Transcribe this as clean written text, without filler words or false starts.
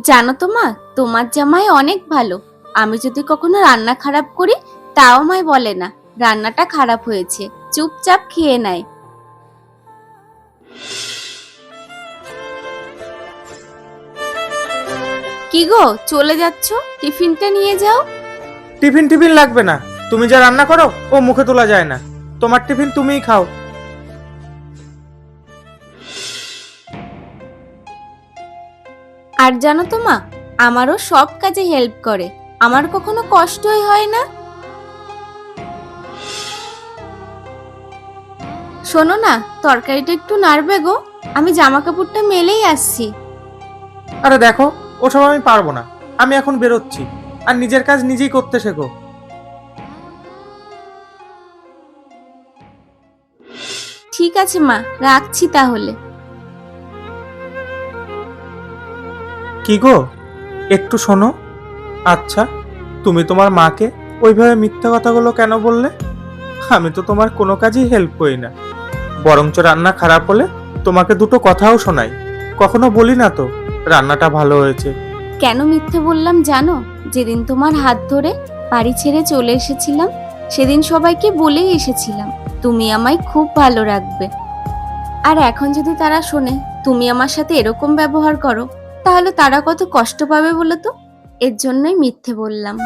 জানো তো মা, তোমার জামাই অনেক ভালো। আমি যদি কখনো রান্না খারাপ করি তাও আমায় বলে না রান্নাটা খারাপ হয়েছে, চুপচাপ খেয়ে নেয়। কি গো, চলে যাচ্ছ? টিফিনটা নিয়ে যাও। টিফিন টিফিন লাগবে না। তুমি যা রান্না করো ও মুখে তোলা যায় না। তোমার টিফিন তুমিই খাও। আর জানো তো মা, আমারও সব কাজে হেল্প করে, আমার কখনো কষ্টই হয় না। শোনো না, তরকারিটা একটু নাড়বে গো, আমি জামা কাপড়টা মেলেই আসছি। আরে দেখো, ওসব আমি পারবো না। আমি এখন বেরোচ্ছি। আর নিজের কাজ নিজেই করতে শেখো। ঠিক আছে মা, রাখছি তাহলে। কি গো, একটু শোনো। আচ্ছা, তুমি তোমার মাকে ওইভাবে মিথ্যা কথাগুলো কেন বললে? আমি তো তোমার কোনো কাজই হেল্প করি না। বরঞ্চ রান্না খারাপ হলে তোমাকে দুটো কথাও শোনাই। কখনো বলি না তো রান্নাটা ভালো হয়েছে। কেন মিথ্যে বললাম জানো? যেদিন তোমার হাত ধরে বাড়ি ছেড়ে চলে এসেছিলাম, সেদিন সবাইকে বলেই এসেছিলাম তুমি আমায় খুব ভালো রাখবে। আর এখন যদি তারা শোনে তুমি আমার সাথে এরকম ব্যবহার করো, তাহলে তারা কত কষ্ট পাবে বলো তো। এর জন্যই মিথ্যে বললাম।